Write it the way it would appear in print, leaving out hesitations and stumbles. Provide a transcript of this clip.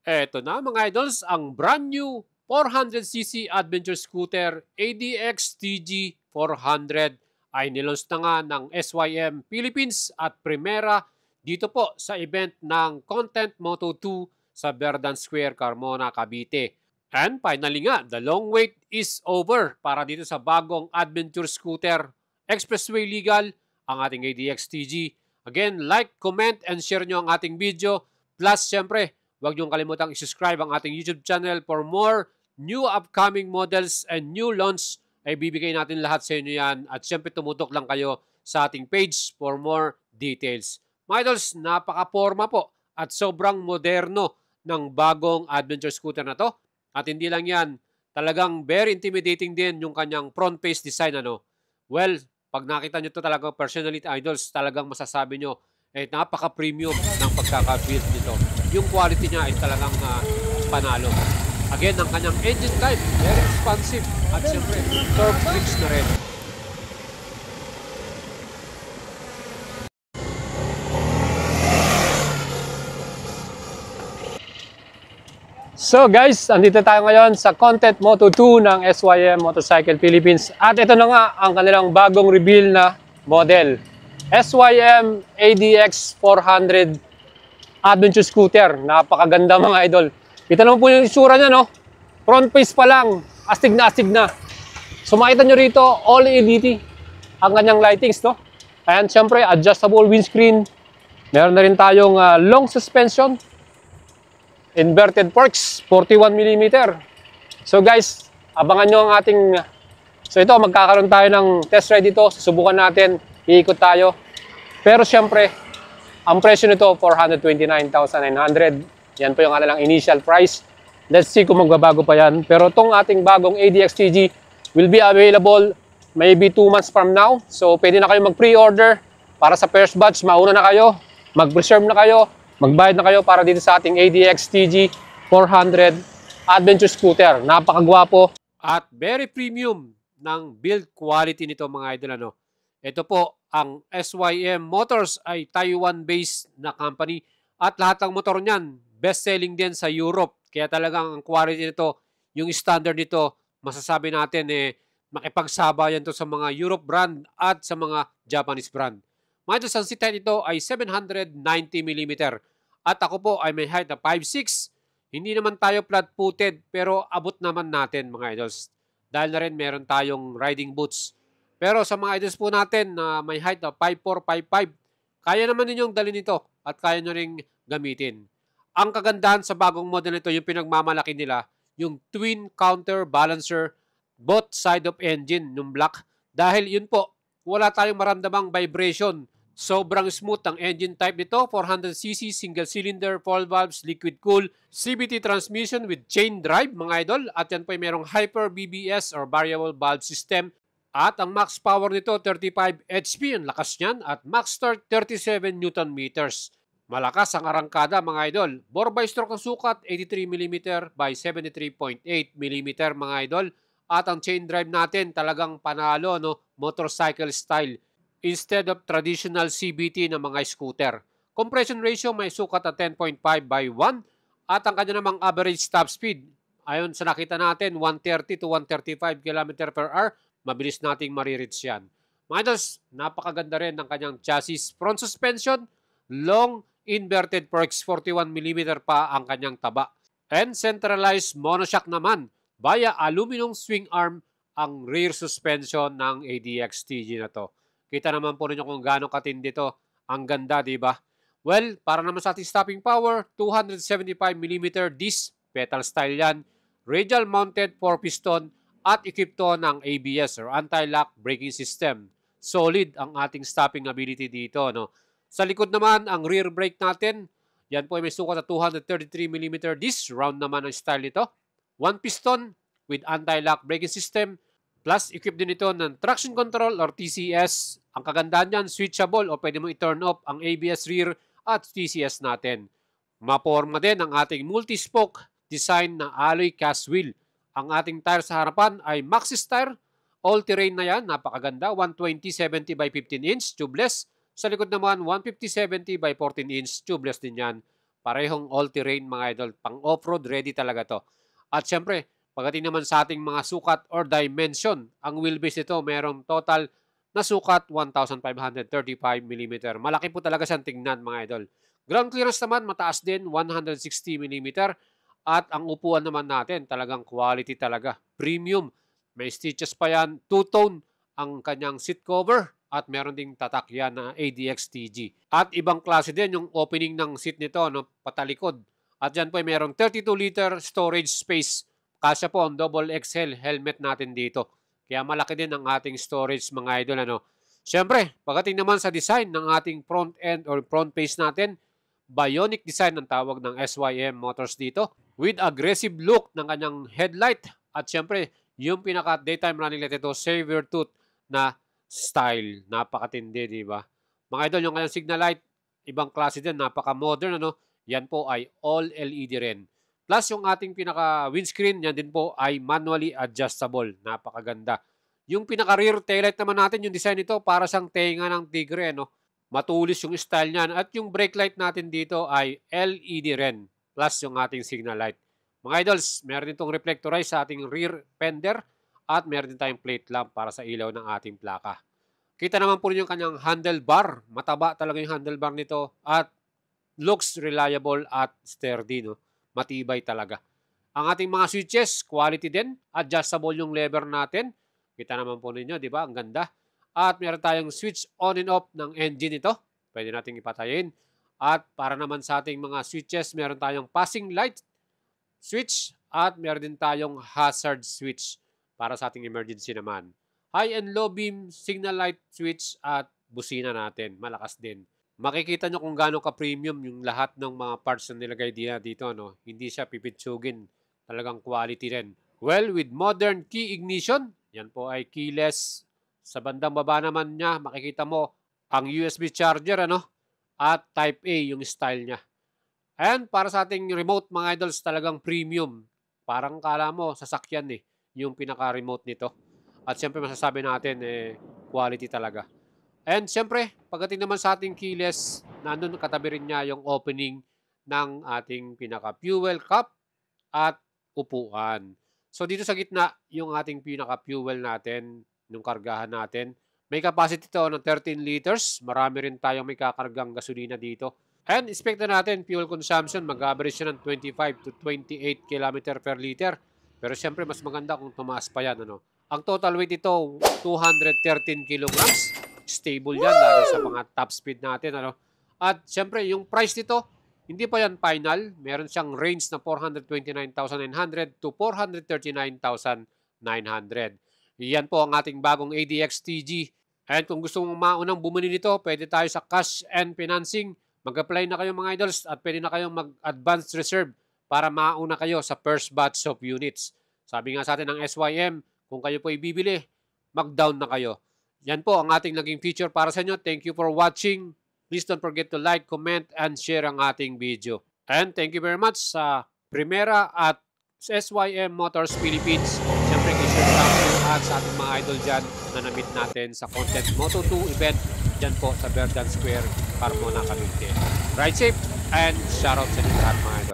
Eto na mga idols, ang brand new 400cc adventure scooter ADX TG 400 ay nilaunch na nga ng SYM Philippines at Primera dito po sa event ng Content Moto2 sa Verdan Square, Carmona, Cavite. And finally nga, the long wait is over para dito sa bagong adventure scooter. Expressway legal ang ating ADX TG. Again, like, comment, and share nyo ang ating video. Plus, syempre, huwag niyong kalimutang i-subscribe ang ating YouTube channel for more new upcoming models and new launch. Ay bibigay natin lahat sa inyo yan. At syempre tumutok lang kayo sa ating page for more details. Mga idols, napaka-forma po at sobrang moderno ng bagong adventure scooter na to. At hindi lang yan, talagang very intimidating din yung kanyang front face design. Well, pag nakita nyo to talaga personally, idols, talagang masasabi nyo, napaka-premium ng pagkaka-build nito. Yung quality niya ay talagang panalo. Again, ang kanyang engine type, very responsive. At siyempre, torque flicks na rin. So guys, andito tayo ngayon sa Content Moto2 ng SYM Motorcycle Philippines. At ito na nga ang kanilang bagong reveal na model. SYM ADX 400 adventure scooter. Napakaganda mga idol. Kita naman po yung isura niya, no? Front face pa lang. Astig na astig na. So makita nyo rito, all LED ang kanyang lightings, no? And syempre, adjustable windscreen. Meron na rin tayong long suspension. Inverted forks, 41mm. So guys, abangan nyo ang ating... So ito, magkakaroon tayo ng test ride dito. Susubukan natin. Iikot tayo. Pero syempre, ang presyo nito, 429,900. Yan po yung kanilang initial price. Let's see kung magbabago pa yan. Pero itong ating bagong ADX-TG will be available maybe 2 months from now. So pwede na kayo mag-pre-order para sa first batch. Mauna na kayo, mag-reserve na kayo, magbayad na kayo para dito sa ating ADX-TG 400 adventure scooter. Napakagwapo at very premium ng build quality nito mga idol. Ito po, ang SYM Motors ay Taiwan-based na company at lahat ng motor niyan best-selling din sa Europe. Kaya talagang ang quality nito, yung standard nito, masasabi natin makipagsabayan to sa mga Europe brand at sa mga Japanese brand. Mga idol, ang seat height nito ay 790mm at ako po ay may height na 5'6". Hindi naman tayo flat-footed pero abot naman natin mga idols. Dahil na rin meron tayong riding boots. Pero sa mga idols po natin na may height na 5'4", 5'5", kaya naman ninyong dalhin ito at kaya nyo ring gamitin. Ang kagandahan sa bagong model nito, yung pinagmamalaki nila, yung twin counterbalancer, both side of engine, yung black. Dahil yun po, wala tayong maramdamang vibration. Sobrang smooth ang engine type nito, 400cc, single cylinder, 4 valves, liquid cool, CVT transmission with chain drive mga idol. At yan po ay merong hyper BBS or variable valve system. At ang max power nito, 35 HP, ang lakas niyan. At max torque, 37 Nm. Malakas ang arangkada mga idol. Bore by stroke ang sukat, 83mm by 73.8mm mga idol. At ang chain drive natin talagang panalo, motorcycle style. Instead of traditional CVT na mga scooter. Compression ratio may sukat at 10.5 by 1. At ang kanya namang average top speed, ayon sa nakita natin, 130 to 135 km per hour. Mabilis nating marireach yan. Mga idols, napakaganda rin ng kanyang chassis. Front suspension, long inverted forks, 41mm pa ang kanyang taba. And centralized monoshock naman via aluminum swing arm ang rear suspension ng ADX-TG na to. Kita naman po ninyo kung gaano katindi to. Ang ganda, di ba? Well, para naman sa ating stopping power, 275mm disc, pedal style yan. Radial mounted 4-piston at equipped to ng ABS or anti-lock braking system. Solid ang ating stopping ability dito. Sa likod naman, ang rear brake natin, yan po ay may sukat na 233mm disc. Round naman ang style nito. 1-piston with anti-lock braking system. Plus, equipped din ito ng traction control or TCS. Ang kagandahan niyan, switchable o pwede mo i-turn off ang ABS rear at TCS natin. Maporma din ang ating multi-spoke design na alloy cast wheel. Ang ating tire sa harapan ay Maxxis tire. All-terrain na yan, napakaganda. 120/70 by 15 inch, tubeless. Sa likod naman, 150/70 by 14 inch, tubeless din yan. Parehong all-terrain mga idol. Pang off-road ready talaga to. At syempre, pagdating naman sa ating mga sukat or dimension, ang wheelbase nito merong total na sukat 1,535 mm. Malaki po talaga siyang tingnan mga idol. Ground clearance naman mataas din, 160 mm. At ang upuan naman natin talagang quality talaga. Premium. May stitches pa yan. Two-tone ang kanyang seat cover. At meron ding tatak yan na ADX-TG. At ibang klase din yung opening ng seat nito, no, patalikod. At yan po ay merong 32-liter storage space. Kasya po ang double XL helmet natin dito. Kaya malaki din ang ating storage mga idol. Ano. Siyempre, pagdating naman sa design ng ating front end or front face natin, bionic design ang tawag ng SYM Motors dito. With aggressive look ng kanyang headlight. At siyempre, yung pinaka daytime running light ito, saver tooth na style. Napakatindi, di ba? Mga idol, yung kanyang signal light, ibang klase din, napaka-modern, ano? Yan po ay all LED rin. Plus, yung ating pinaka-windscreen, yan din po ay manually adjustable. Napakaganda. Yung pinaka-rear taillight naman natin, yung design nito, para siyang tenga ng tigre, no? Matulis yung style niyan. At yung brake light natin dito ay LED rin. Plus, yung ating signal light. Mga idols, meron din itong reflectorize sa ating rear fender. At meron din tayong plate lamp para sa ilaw ng ating plaka. Kita naman po rin yung kanyang handlebar. Mataba talaga yung handlebar nito at looks reliable at sturdy. No? Matibay talaga. Ang ating mga switches, quality din. Adjustable yung lever natin. Kita naman po ninyo, di ba? Ang ganda. At meron tayong switch on and off ng engine ito. Pwede nating ipatayin. At para naman sa ating mga switches, meron tayong passing light switch at meron din tayong hazard switch. Para sa ating emergency naman. High and low beam, signal light switch at busina natin. Malakas din. Makikita nyo kung gaano ka-premium yung lahat ng mga parts na nilagay dito. No? Hindi siya pipitsugin. Talagang quality rin. Well, with modern key ignition, yan po ay keyless. Sa bandang baba naman niya, makikita mo ang USB charger ano? At Type A yung style niya. And para sa ating remote mga idols, talagang premium. Parang kala mo, sasakyan yung pinaka-remote nito. At siyempre masasabi natin, quality talaga. And siyempre, pagdating naman sa ating keyless, nandun katabi rin niya yung opening ng ating pinaka-fuel cup at upuan. So dito sa gitna, yung ating pinaka-fuel natin, yung kargahan natin, may capacity to ng 13 liters. Marami rin tayong may kakargang gasolina dito. And expect na natin, fuel consumption, mag-average siya ng 25 to 28 km per liter. Pero siyempre, mas maganda kung tumaas pa yan. Ano? Ang total weight ito, 213 kilograms. Stable yan, lalo sa mga top speed natin. Ano? At siyempre, yung price nito, hindi pa yan final. Meron siyang range na 429,900 to 439,900. Yan po ang ating bagong ADX-TG. And kung gusto mong maunang bumili nito, pwede tayo sa cash and financing. Mag-apply na kayo mga idols at pwede na kayong mag-advance reserve para mauna kayo sa first batch of units. Sabi nga sa atin ng SYM, kung kayo po ibibili, mag-down na kayo. Yan po ang ating naging feature para sa inyo. Thank you for watching. Please don't forget to like, comment, and share ang ating video. And thank you very much sa Primera at SYM Motors Philippines. Siyempre, i-share at sa ating mga idol dyan na na-meet natin sa Content Moto2 event dyan po sa Verdan Square, Carmona, Cavite. Ride safe and shoutout sa inyo lahat mga idol.